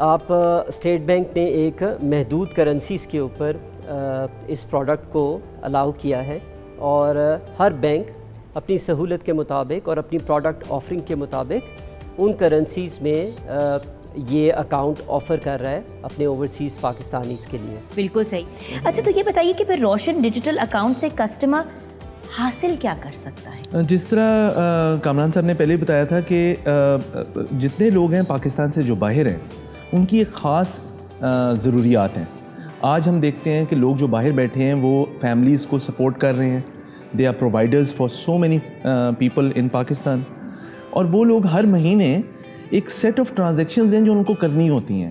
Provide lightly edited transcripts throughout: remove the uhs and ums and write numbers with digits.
آپ state bank نے ایک محدود کرنسیز کے اوپر اس پروڈکٹ کو الاؤ کیا ہے اور ہر بینک اپنی سہولت کے مطابق اور اپنی پروڈکٹ آفرنگ کے مطابق ان کرنسیز میں یہ اکاؤنٹ آفر کر رہا ہے اپنے اوورسیز پاکستانیز کے لیے. بالکل صحیح. اچھا تو یہ بتائیے کہ پھر روشن ڈیجیٹل اکاؤنٹ سے کسٹمر حاصل کیا کر سکتا ہے؟ جس طرح کامران صاحب نے پہلے بتایا تھا کہ جتنے لوگ ہیں پاکستان سے جو باہر ہیں ان کی ایک خاص ضروریات ہیں. آج ہم دیکھتے ہیں کہ لوگ جو باہر بیٹھے ہیں وہ فیملیز کو سپورٹ کر رہے ہیں. They are providers for so many people in Pakistan. اور وہ لوگ ہر مہینے ایک سیٹ آف ٹرانزیکشنز ہیں جو ان کو کرنی ہوتی ہیں.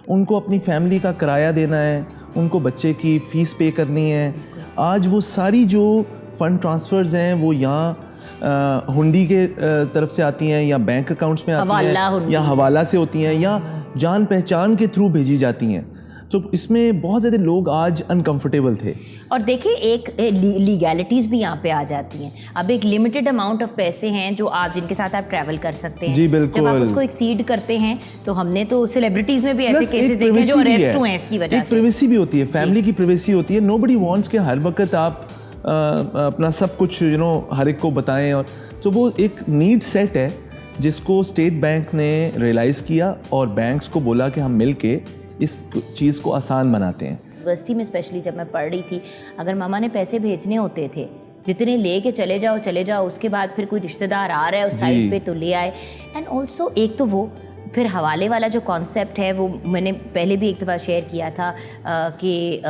ان کو اپنی فیملی کا کرایہ دینا ہے, ان کو بچے کی فیس پے کرنی ہے. آج وہ ساری جو فنڈ ٹرانسفرز ہیں وہ یہاں ہنڈی کے طرف سے آتی ہیں یا بینک اکاؤنٹس میں آتی ہیں یا حوالہ سے ہوتی ہیں یا جان پہچان کے تھرو بھیجی جاتی ہیں. تو اس میں بہت زیادہ لوگ آج انکمفرٹیبل تھے. اور دیکھیں ایک لیگیلٹیز بھی یہاں پہ آ جاتی ہیں. اب ایک لمیٹڈ اماؤنٹ آف پیسے ہیں جو آپ جن کے ساتھ آپ ٹریول کر سکتے ہیں. جی بالکل. جب آپ اس کو ایکسیڈ کرتے ہیں تو ہم نے تو سیلیبریٹیز میں بھی ایسے کیسز دیکھے ہیں جو اریسٹ ہوئے ہیں اس کی وجہ سے. ایک پریویسی بھی ہوتی ہے, فیملی کی پریویسی ہوتی ہے. نو بڈی وانٹس کہ ہر وقت آپ اپنا سب کچھ ہر ایک کو بتائیں. اور تو وہ ایک نیڈ سیٹ ہے جس کو اسٹیٹ بینک نے ریئلائز کیا اور بینکس کو بولا کہ ہم مل کے اس چیز کو آسان بناتے ہیں. یونیورسٹی میں اسپیشلی جب میں پڑھ رہی تھی, اگر ماما نے پیسے بھیجنے ہوتے تھے جتنے لے کے چلے جاؤ, اس کے بعد پھر کوئی رشتہ دار آ رہا ہے اس سائٹ پہ تو لے آئے. اینڈ آلسو ایک تو وہ پھر حوالے والا جو کانسیپٹ ہے وہ میں نے پہلے بھی ایک دفعہ شیئر کیا تھا کہ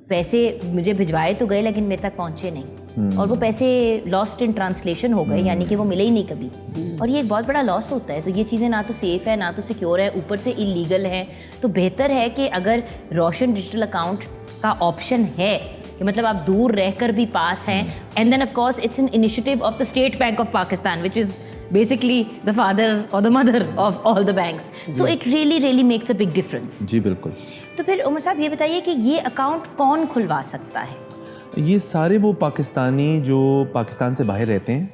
پیسے مجھے بھجوائے تو گئے لیکن میرے تک پہنچے نہیں, اور وہ پیسے لاسٹ ان ٹرانسلیشن ہو گئے, یعنی کہ وہ ملے ہی نہیں کبھی. اور یہ ایک بہت بڑا لاس ہوتا ہے. تو یہ چیزیں نہ تو سیف ہے نہ تو سیکیور ہے, اوپر سے انلیگل ہے. تو بہتر ہے کہ اگر روشن ڈیجیٹل اکاؤنٹ کا آپشن ہے کہ مطلب آپ دور رہ کر بھی پاس ہیں, and then of course it's an initiative of the State Bank of Pakistan which is basically the father or the mother of all the banks. So it really makes a big difference. جی بالکل. تو پھر عمر صاحب یہ بتائیے کہ یہ account کون کھلوا سکتا ہے؟ یہ سارے وہ پاکستانی جو پاکستان سے باہر رہتے ہیں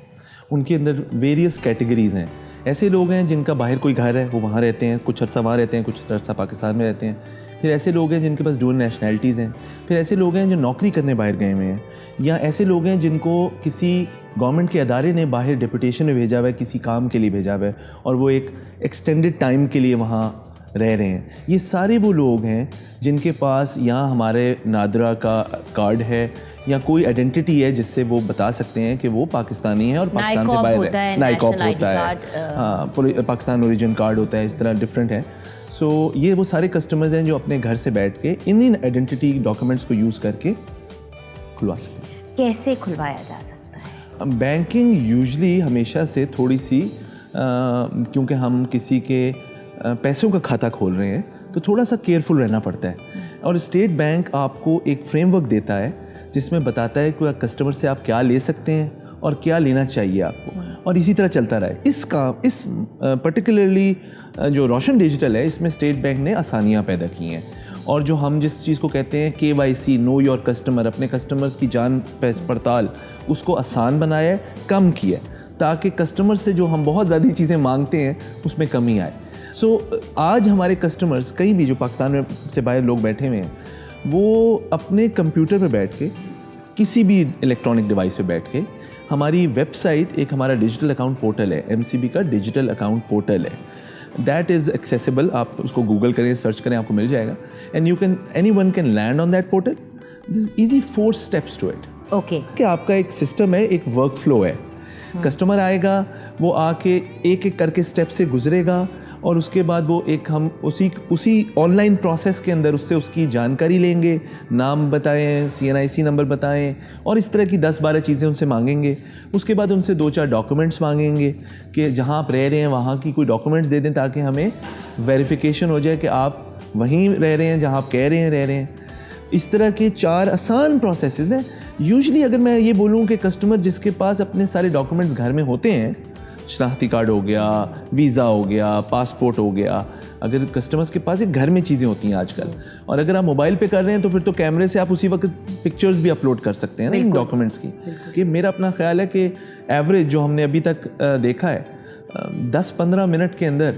ان کے اندر ویریس کیٹیگریز ہیں. ایسے لوگ ہیں جن کا باہر کوئی گھر ہے وہ وہاں رہتے ہیں, کچھ عرصہ وہاں رہتے ہیں, کچھ عرصہ پاکستان میں رہتے ہیں. پھر ایسے لوگ ہیں جن کے پاس ڈول نیشنلٹیز ہیں. پھر ایسے لوگ ہیں جو نوکری کرنے باہر گئے ہوئے ہیں, یا ایسے لوگ ہیں جن کو کسی گورنمنٹ کے ادارے نے باہر ڈپوٹیشن میں بھیجا ہوا ہے, کسی کام کے لیے بھیجا ہوا ہے اور وہ ایک ایکسٹینڈڈ ٹائم کے لیے وہاں رہ رہے ہیں. یہ سارے وہ لوگ ہیں جن کے پاس یہاں ہمارے نادرا کا کارڈ ہے یا کوئی آئیڈینٹی ہے جس سے وہ بتا سکتے ہیں کہ وہ پاکستانی ہیں اور پاکستان سے باہر ہے. نائکاپ ہوتا ہے, ہاں پاکستان اوریجن کارڈ ہوتا ہے, اس طرح ڈفرینٹ ہے. سو یہ وہ سارے کسٹمرز ہیں جو اپنے گھر سے بیٹھ کے ان آئیڈینٹی ڈاکومنٹس کو یوز کر کے کھلوا سکتے ہیں. کیسے کھلوایا جا سکتا ہے؟ بینکنگ یوزلی ہمیشہ سے تھوڑی سی کیونکہ ہم کسی کے پیسوں کا کھاتہ کھول رہے ہیں تو تھوڑا سا کیئرفل رہنا پڑتا ہے. اور اسٹیٹ بینک آپ کو ایک فریم ورک دیتا ہے جس میں بتاتا ہے کہ کسٹمر سے آپ کیا لے سکتے ہیں اور کیا لینا چاہیے آپ کو, اور اسی طرح چلتا رہے. اس پرٹیکولرلی جو روشن ڈیجیٹل ہے اس میں اسٹیٹ بینک نے آسانیاں پیدا کی ہیں. اور جو ہم جس چیز کو کہتے ہیں KYC, نو یور کسٹمر, اپنے کسٹمرز کی جان پڑتال, اس کو آسان بنایا ہے, کم کیا ہے تاکہ کسٹمر سے جو ہم بہت زیادہ چیزیں مانگتے ہیں اس میں کمی آئے. سو آج ہمارے کسٹمرز کہیں بھی جو پاکستان میں سے باہر لوگ بیٹھے ہوئے ہیں وہ اپنے کمپیوٹر پہ بیٹھ کے کسی بھی الیکٹرانک ڈیوائس پہ بیٹھ کے ہماری ویب سائٹ, ایک ہمارا ڈیجیٹل اکاؤنٹ پورٹل ہے, MCB کا ڈیجیٹل اکاؤنٹ پورٹل ہے, دیٹ از ایکسیسیبل. آپ اس کو گوگل کریں, سرچ کریں, آپ کو مل جائے گا. And any one can land on that portal. This easy 4 steps to it. Okay, کہ آپ کا ایک سسٹم ہے, ایک ورک فلو ہے. کسٹمر آئے گا, وہ آ کے ایک ایک کر کے اسٹیپ سے گزرے گا اور اس کے بعد وہ ایک ہم اسی آن لائن پروسیس کے اندر اس سے اس کی جانکاری لیں گے, نام بتائیں, CNIC نمبر بتائیں اور اس طرح کی 10-12 چیزیں ان سے مانگیں گے. اس کے بعد ان سے 2-4 ڈاکومنٹس مانگیں گے کہ جہاں آپ رہ رہے ہیں وہاں کی کوئی ڈاکومنٹس دے دیں تاکہ ہمیں ویریفیکیشن ہو جائے کہ آپ وہیں رہ رہے ہیں جہاں آپ کہہ رہے ہیں. اس طرح کے 4 آسان پروسیسز ہیں. یوزلی اگر میں یہ بولوں کہ کسٹمر جس کے پاس اپنے سارے ڈاکومنٹس گھر میں ہوتے ہیں, شناختی کارڈ ہو گیا, ویزا ہو گیا, پاسپورٹ ہو گیا, اگر کسٹمرز کے پاس ایک گھر میں چیزیں ہوتی ہیں آج کل, اور اگر آپ موبائل پہ کر رہے ہیں تو پھر تو کیمرے سے آپ اسی وقت پکچرز بھی اپلوڈ کر سکتے ہیں نا ان ڈاکومنٹس کی. کہ میرا اپنا خیال ہے کہ ایوریج جو ہم نے ابھی تک دیکھا ہے 10-15 منٹ کے اندر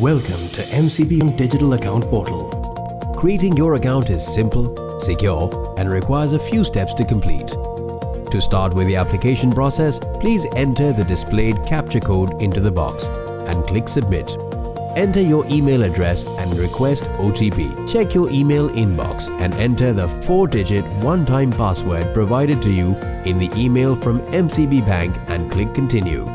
Welcome to MCB Digital Account Portal. Creating your account is simple, secure, and requires a few steps to complete. To start with the application process, please enter the displayed captcha code into the box and click Submit. Enter your email address and request OTP. Check your email inbox and enter the 4-digit one-time password provided to you in the email from MCB Bank and click Continue.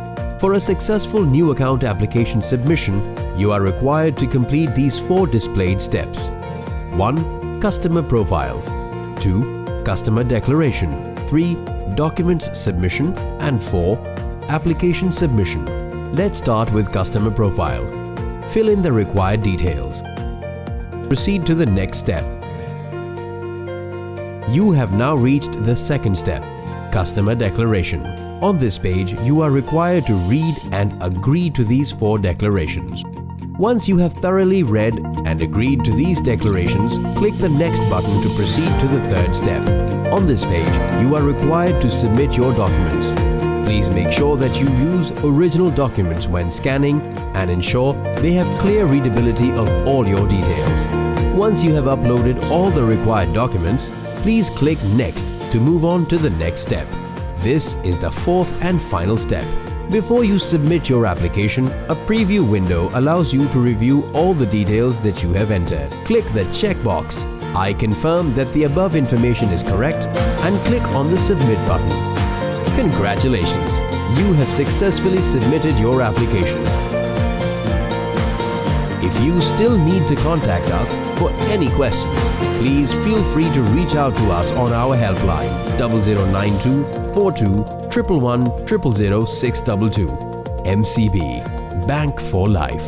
For a successful new account application submission, you are required to complete these 4 displayed steps. 1. Customer profile. 2. Customer declaration. 3. Documents submission. And 4. Application submission. Let's start with customer profile. Fill in the required details. Proceed to the next step. You have now reached the second step, customer declaration. On this page, you are required to read and agree to these 4 declarations. Once you have thoroughly read and agreed to these declarations, click the next button to proceed to the third step. On this page, you are required to submit your documents. Please make sure that you use original documents when scanning and ensure they have clear readability of all your details. Once you have uploaded all the required documents, please click Next to move on to the next step. This is the 4th and final step. Before you submit your application, a preview window allows you to review all the details that you have entered. Click the checkbox, I confirm that the above information is correct, and click on the Submit button. Congratulations! You have successfully submitted your application. If you still need to contact us for any questions, please feel free to reach out to us on our helpline 0092 42 111 000 622. MCB, Bank for Life.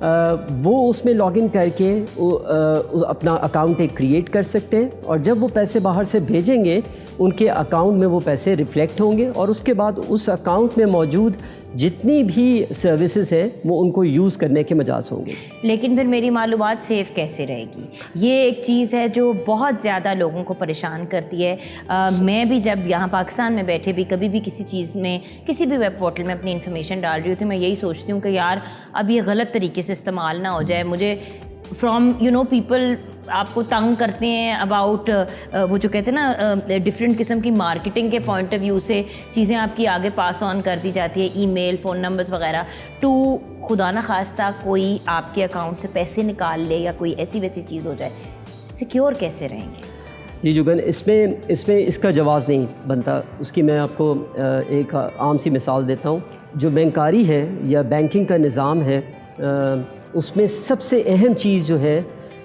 وہ اس میں log in کر کے اپنا account ایک create کر سکتے ہیں، اور جب وہ پیسے باہر سے بھیجیں گے ان کے اکاؤنٹ میں وہ پیسے ریفلیکٹ ہوں گے، اور اس کے بعد اس اکاؤنٹ میں موجود جتنی بھی سروسز ہیں وہ ان کو یوز کرنے کے مجاز ہوں گے۔ لیکن پھر میری معلومات سیف کیسے رہے گی؟ یہ ایک چیز ہے جو بہت زیادہ لوگوں کو پریشان کرتی ہے۔ میں بھی جب یہاں پاکستان میں بیٹھے بھی کبھی بھی کسی چیز میں، کسی بھی ویب پورٹل میں اپنی انفارمیشن ڈال رہی ہوتی ہوں، میں یہی سوچتی ہوں کہ یار اب یہ غلط طریقے سے استعمال نہ ہو جائے۔ مجھے فرام پیپل آپ کو تنگ کرتے ہیں اباؤٹ وہ جو کہتے ہیں نا ڈفرینٹ قسم کی مارکیٹنگ کے پوائنٹ آف ویو سے چیزیں آپ کی آگے پاس آن کر دی جاتی ہے، ای میل، فون نمبرز وغیرہ، ٹو خدا نہ خواستہ کوئی آپ کے اکاؤنٹ سے پیسے نکال لے یا کوئی ایسی ویسی چیز ہو جائے، سیکیور کیسے رہیں گے؟ جی جگن، اس میں اس کا جواز نہیں بنتا۔ اس کی میں آپ کو ایک عام سی مثال دیتا ہوں۔ جو بینکاری ہے یا بینکنگ کا نظام ہے، اس میں سب سے اہم چیز جو ہے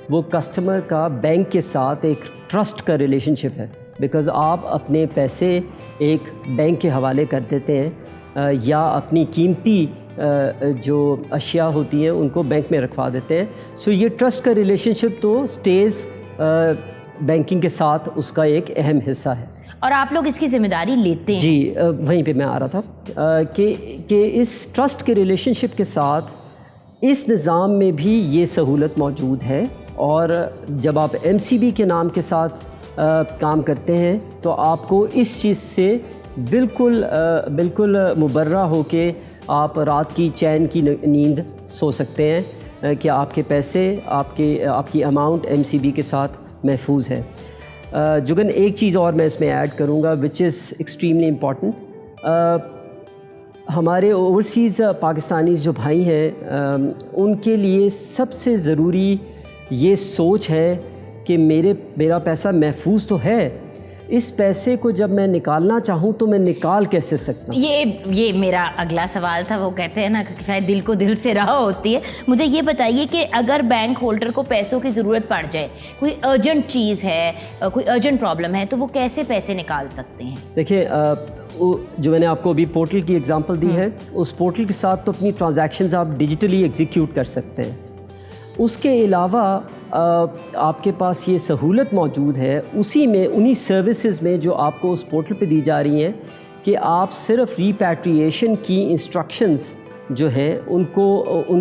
وہ کسٹمر کا بینک کے ساتھ ایک ٹرسٹ کا ریلیشن شپ ہے، بیکاز آپ اپنے پیسے ایک بینک کے حوالے کر دیتے ہیں یا اپنی قیمتی جو اشیاء ہوتی ہیں ان کو بینک میں رکھوا دیتے ہیں۔ سو یہ ٹرسٹ کا ریلیشن شپ تو اسٹیز بینکنگ کے ساتھ اس کا ایک اہم حصہ ہے، اور آپ لوگ اس کی ذمہ داری لیتے ہیں؟ جی وہیں پہ میں آ رہا تھا کہ اس ٹرسٹ کے ریلیشن شپ کے ساتھ اس نظام میں بھی یہ سہولت موجود ہے، اور جب آپ ایم سی بی کے نام کے ساتھ کام کرتے ہیں تو آپ کو اس چیز سے بالکل مبرہ ہو کے آپ رات کی چین کی نیند سو سکتے ہیں کہ آپ کے پیسے، آپ کی اماؤنٹ ایم سی بی کے ساتھ محفوظ ہے۔ جگن ایک چیز اور میں اس میں ایڈ کروں گا وچ از ایکسٹریملی امپورٹنٹ۔ ہمارے اوورسیز پاکستانی جو بھائی ہیں ان کے لیے سب سے ضروری یہ سوچ ہے کہ میرا پیسہ محفوظ تو ہے، اس پیسے کو جب میں نکالنا چاہوں تو میں نکال کیسے سکتا ہوں؟ یہ میرا اگلا سوال تھا۔ وہ کہتے ہیں نا کہ شاید دل کو دل سے راہ ہوتی ہے۔ مجھے یہ بتائیے کہ اگر بینک ہولڈر کو پیسوں کی ضرورت پڑ جائے، کوئی ارجنٹ چیز ہے، کوئی ارجنٹ پرابلم ہے، تو وہ کیسے پیسے نکال سکتے ہیں؟ دیکھیے، جو میں نے آپ کو ابھی پورٹل کی اگزامپل دی ہے، اس پورٹل کے ساتھ تو اپنی ٹرانزیکشنز آپ ڈیجیٹلی ایگزیکیوٹ کر سکتے ہیں۔ اس کے علاوہ آپ کے پاس یہ سہولت موجود ہے انہی سروسز میں جو آپ کو اس پورٹل پہ دی جا رہی ہیں کہ آپ صرف ریپیٹریشن کی انسٹرکشنز جو ہیں ان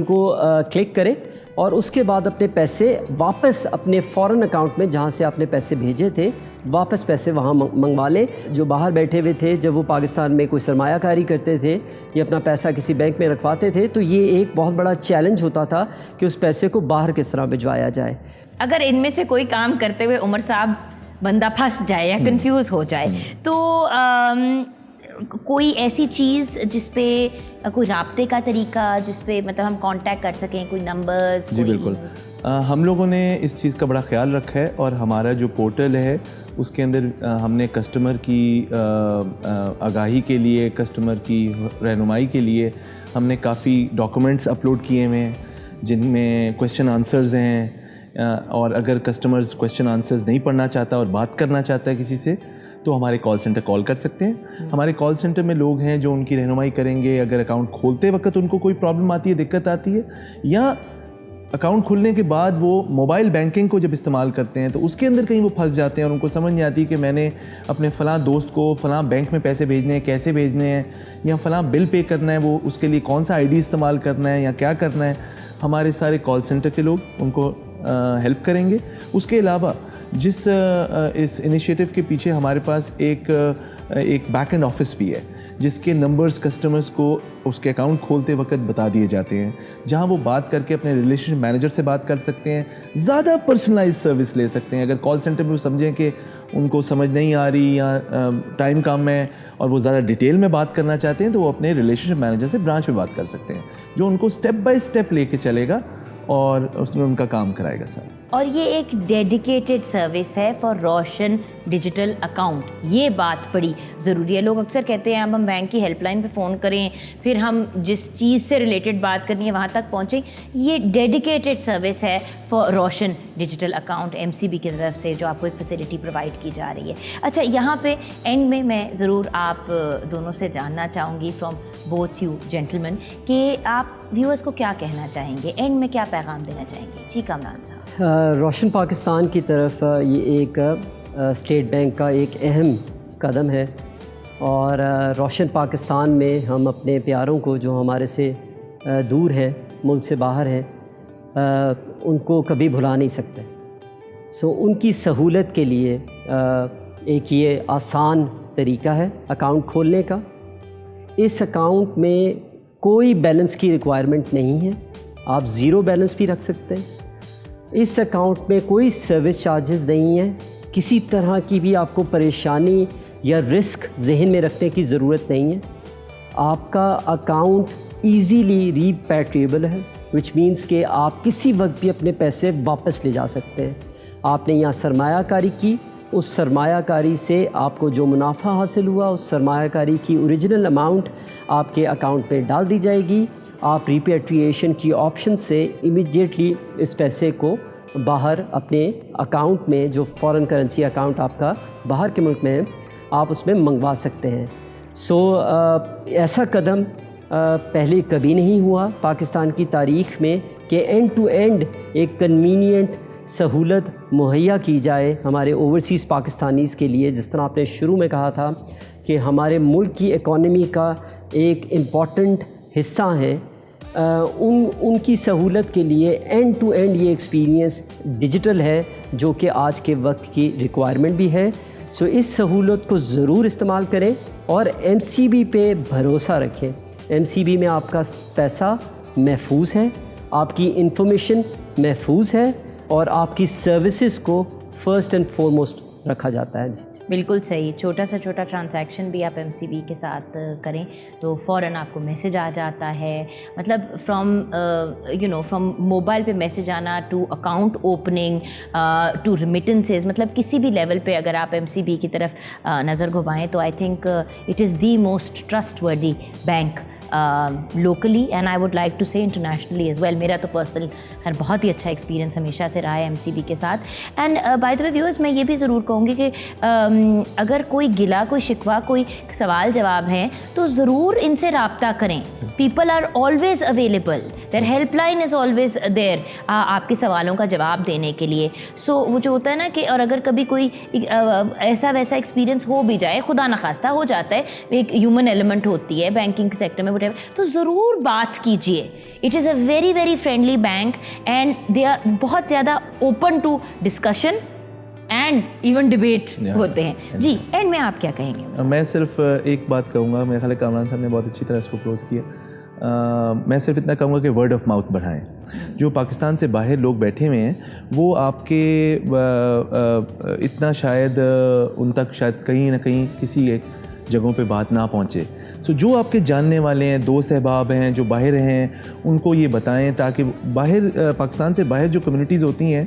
کو کلک کریں، اور اس کے بعد اپنے پیسے واپس اپنے فورن اکاؤنٹ میں جہاں سے آپ نے پیسے بھیجے تھے واپس پیسے وہاں منگوا لیں۔ جو باہر بیٹھے ہوئے تھے، جب وہ پاکستان میں کوئی سرمایہ کاری کرتے تھے یا اپنا پیسہ کسی بینک میں رکھواتے تھے، تو یہ ایک بہت بڑا چیلنج ہوتا تھا کہ اس پیسے کو باہر کس طرح بھجوایا جائے۔ اگر ان میں سے کوئی کام کرتے ہوئے عمر صاحب بندہ پھنس جائے یا کنفیوز ہو جائے، تو کوئی ایسی چیز جس پہ کوئی رابطے کا طریقہ، جس پہ مطلب ہم کانٹیکٹ کر سکیں، کوئی نمبرز؟ جی بالکل، ہم لوگوں نے اس چیز کا بڑا خیال رکھا ہے، اور ہمارا جو پورٹل ہے اس کے اندر ہم نے کسٹمر کی آگاہی کے لیے، کسٹمر کی رہنمائی کے لیے ہم نے کافی ڈاکومنٹس اپلوڈ کیے ہوئے ہیں جن میں کویشچن آنسرز ہیں، اور اگر کسٹمرز کویشچن آنسرز نہیں پڑھنا چاہتا اور بات کرنا چاہتا ہے کسی سے تو ہمارے کال سینٹر کال کر سکتے ہیں۔ ہمارے کال سینٹر میں لوگ ہیں جو ان کی رہنمائی کریں گے۔ اگر اکاؤنٹ کھولتے وقت ان کو کوئی پرابلم آتی ہے، دقت آتی ہے، یا اکاؤنٹ کھلنے کے بعد وہ موبائل بینکنگ کو جب استعمال کرتے ہیں تو اس کے اندر کہیں وہ پھنس جاتے ہیں اور ان کو سمجھ نہیں آتی کہ میں نے اپنے فلاں دوست کو فلاں بینک میں پیسے بھیجنے ہیں، کیسے بھیجنے ہیں، یا فلاں بل پے کرنا ہے، وہ اس کے لیے کون سا آئی ڈی استعمال کرنا ہے یا کیا کرنا ہے، ہمارے سارے کال سینٹر کے لوگ ان کو ہیلپ کریں گے۔ اس کے علاوہ اس انیشیٹو کے پیچھے ہمارے پاس ایک بیک اینڈ آفس بھی ہے جس کے نمبرز کسٹمرز کو اس کے اکاؤنٹ کھولتے وقت بتا دیے جاتے ہیں، جہاں وہ بات کر کے اپنے ریلیشن مینیجر سے بات کر سکتے ہیں، زیادہ پرسنلائز سروس لے سکتے ہیں۔ اگر کال سینٹر میں وہ سمجھیں کہ ان کو سمجھ نہیں آ رہی یا ٹائم کم ہے اور وہ زیادہ ڈیٹیل میں بات کرنا چاہتے ہیں تو وہ اپنے ریلیشن مینیجر سے برانچ میں بات کر سکتے ہیں، جو ان کو سٹیپ بائی سٹیپ لے کے چلے گا اور اس میں ان کا کام کرائے گا سر۔ اور یہ ایک ڈیڈیکیٹڈ سروس ہے فار روشن ڈیجیٹل اکاؤنٹ. یہ بات بڑی ضروری ہے. لوگ اکثر کہتے ہیں اب ہم بینک کی ہیلپ لائن پہ فون کریں, پھر ہم جس چیز سے ریلیٹڈ بات کرنی ہے وہاں تک پہنچیں. یہ ڈیڈیکیٹڈ سروس ہے فار روشن ڈیجیٹل اکاؤنٹ MCB کی طرف سے, جو آپ کو ایک فیسلٹی پرووائڈ کی جا رہی ہے. اچھا, یہاں پہ اینڈ میں ضرور آپ دونوں سے جاننا چاہوں گی فرام بوتھ یو جینٹلمین کہ آپ ویورز کو کیا کہنا چاہیں گے, اینڈ میں کیا پیغام دینا چاہیں گے. جی کامران صاحب. روشن پاکستان کی طرف یہ ایک اسٹیٹ بینک کا ایک اہم قدم ہے, اور روشن پاکستان میں ہم اپنے پیاروں کو جو ہمارے سے دور ہیں, ملک سے باہر ہیں, ان کو کبھی بھلا نہیں سکتے. ان کی سہولت کے لیے ایک یہ آسان طریقہ ہے اکاؤنٹ کھولنے کا. اس اکاؤنٹ میں کوئی بیلنس کی ریکوائرمنٹ نہیں ہے, آپ زیرو بیلنس بھی رکھ سکتے ہیں. اس اکاؤنٹ میں کوئی سروس چارجز نہیں ہیں, کسی طرح کی بھی آپ کو پریشانی یا رسک ذہن میں رکھنے کی ضرورت نہیں ہے. آپ کا اکاؤنٹ ایزیلی ریپیٹریبل ہے, وچ مینس کہ آپ کسی وقت بھی اپنے پیسے واپس لے جا سکتے ہیں. آپ نے یہاں سرمایہ کاری کی, اس سرمایہ کاری سے آپ کو جو منافع حاصل ہوا, اس سرمایہ کاری کی اوریجنل اماؤنٹ آپ کے اکاؤنٹ میں ڈال دی جائے گی. آپ ریپیٹریشن کی آپشن سے امیڈیٹلی اس پیسے کو باہر اپنے اکاؤنٹ میں, جو فارن کرنسی اکاؤنٹ آپ کا باہر کے ملک میں ہے, آپ اس میں منگوا سکتے ہیں. ایسا قدم پہلے کبھی نہیں ہوا پاکستان کی تاریخ میں کہ اینڈ ٹو اینڈ ایک کنوینینٹ سہولت مہیا کی جائے ہمارے اوورسیز پاکستانیز کے لیے. جس طرح آپ نے شروع میں کہا تھا کہ ہمارے ملک کی اکانومی کا ایک امپورٹنٹ حصہ ہیں, ان کی سہولت کے لیے اینڈ ٹو اینڈ یہ ایکسپیرینس ڈیجیٹل ہے, جو کہ آج کے وقت کی ریکوائرمنٹ بھی ہے. اس سہولت کو ضرور استعمال کریں اور MCB پہ بھروسہ رکھیں. MCB میں آپ کا پیسہ محفوظ ہے, آپ کی انفارمیشن محفوظ ہے, اور آپ کی سروسز کو فرسٹ اینڈ فارموسٹ رکھا جاتا ہے. بالکل صحیح. چھوٹا سا چھوٹا ٹرانزیکشن بھی آپ MCB کے ساتھ کریں تو فوراً آپ کو میسج آ جاتا ہے. مطلب فرام موبائل پہ میسج آنا to account opening to remittances, مطلب کسی بھی لیول پہ اگر آپ MCB کی طرف نظر گھمائیں تو I think it is the most trustworthy bank locally and I would like to say internationally as well. میرا تو پرسنل بہت ہی اچھا ایکسپیرینس ہمیشہ سے رہا ہے MCB کے ساتھ. And by the way viewers, میں یہ بھی ضرور کہوں گی کہ اگر کوئی گلا, کوئی شکوہ, کوئی سوال جواب ہیں تو ضرور ان سے رابطہ کریں. People are always available, there help line is always there آپ کے سوالوں کا جواب دینے کے لیے. وہ جو ہوتا ہے نا کہ, اور اگر کبھی کوئی ایسا ویسا ایکسپیرینس ہو بھی جائے, خدا نخواستہ ہو جاتا ہے, ایک ہیومن ایلیمنٹ ہوتی ہے بینکنگ سیکٹر میں, تو ضرور بات کیجیے. It is a very very friendly bank and they are بہت زیادہ open to discussion and even debate ہوتے ہیں. جی اینڈ میں آپ کیا کہیں گے؟ میں صرف ایک بات کہوں گا, میرے خیال ہے کامران صاحب نے بہت اچھی طرح اس کو کلوز کیا. میں صرف اتنا کہوں گا کہ ورڈ آف ماؤتھ بڑھائیں. جو پاکستان سے باہر لوگ بیٹھے ہوئے ہیں وہ آپ کے اتنا شاید ان تک شاید کہیں نہ کہیں کسی ایک جگہوں پہ بات نہ پہنچے. جو آپ کے جاننے والے ہیں, دوست احباب ہیں جو باہر ہیں, ان کو یہ بتائیں تاکہ باہر پاکستان سے باہر جو کمیونٹیز ہوتی ہیں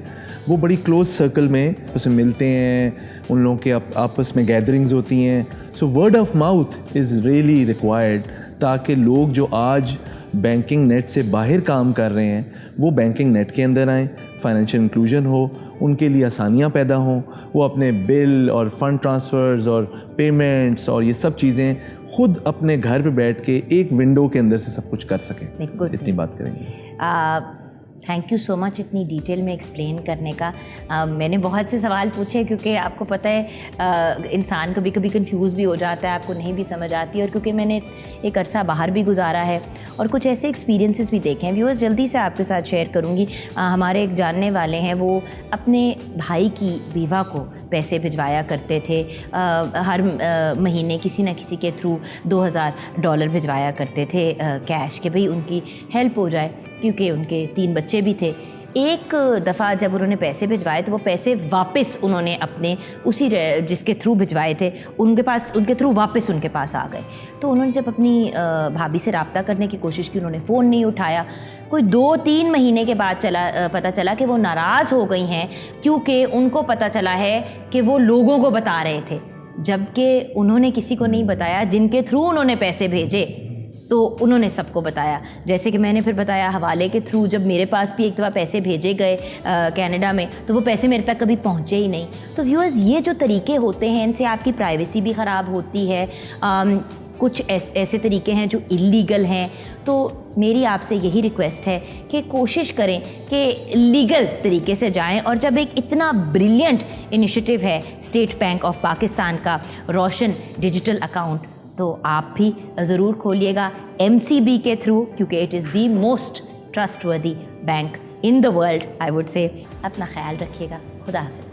وہ بڑی کلوز سرکل میں اس میں ملتے ہیں, ان لوگوں کے آپس میں گیدرنگز ہوتی ہیں. Word of mouth is really required تاکہ لوگ جو آج بینکنگ نیٹ سے باہر کام کر رہے ہیں وہ بینکنگ نیٹ کے اندر آئیں, فائنینشیل انکلوژن ہو, ان کے لیے آسانیاں پیدا ہوں, وہ اپنے بل اور فنڈ ٹرانسفرز اور پیمنٹس اور یہ سب چیزیں خود اپنے گھر پہ بیٹھ کے ایک ونڈو کے اندر سے سب کچھ کر سکیں. اتنی بات کریں گے. تھینک یو سو مچ اتنی ڈیٹیل میں ایکسپلین کرنے کا. میں نے بہت سے سوال پوچھے کیونکہ آپ کو پتہ ہے انسان کبھی کبھی کنفیوز بھی ہو جاتا ہے, آپ کو نہیں بھی سمجھ آتی, اور کیونکہ میں نے ایک عرصہ باہر بھی گزارا ہے اور کچھ ایسے ایکسپیرینسز بھی دیکھے ہیں. ویورز جلدی سے آپ کے ساتھ شیئر کروں گی. ہمارے ایک جاننے والے ہیں, وہ اپنے بھائی کی بیوہ کو پیسے بھجوایا کرتے تھے ہر مہینے کسی نہ کسی کے تھرو $2000 بھجوایا کرتے تھے کیش, کہ بھئی ان کی ہیلپ ہو جائے, کیونکہ ان کے 3 بچے بھی تھے. ایک دفعہ جب انہوں نے پیسے بھجوائے تو وہ پیسے واپس انہوں نے اپنے اسی جس کے تھرو بھجوائے تھے ان کے تھرو واپس ان کے پاس آ گئے. تو انہوں نے جب اپنی بھابھی سے رابطہ کرنے کی کوشش کی, انہوں نے فون نہیں اٹھایا. کوئی 2-3 مہینے کے بعد پتہ چلا کہ وہ ناراض ہو گئی ہیں کیونکہ ان کو پتہ چلا ہے کہ وہ لوگوں کو بتا رہے تھے, جبکہ انہوں نے کسی کو نہیں بتایا. جن کے تھرو انہوں نے پیسے بھیجے تو انہوں نے سب کو بتایا. جیسے کہ میں نے پھر بتایا حوالے کے تھرو, جب میرے پاس بھی ایک دفعہ پیسے بھیجے گئے کینیڈا میں تو وہ پیسے میرے تک کبھی پہنچے ہی نہیں. تو ویورز, یہ جو طریقے ہوتے ہیں ان سے آپ کی پرائیویسی بھی خراب ہوتی ہے. کچھ ایسے طریقے ہیں جو اللیگل ہیں. تو میری آپ سے یہی ریکویسٹ ہے کہ کوشش کریں کہ لیگل طریقے سے جائیں. اور جب ایک اتنا بریلینٹ انیشیٹو ہے اسٹیٹ بینک آف پاکستان کا روشن ڈیجیٹل اکاؤنٹ, تو آپ بھی ضرور کھولیے گا MCB کے تھرو, کیونکہ it is the most trustworthy bank in the world I would say. اپنا خیال رکھیے گا. خدا حافظ.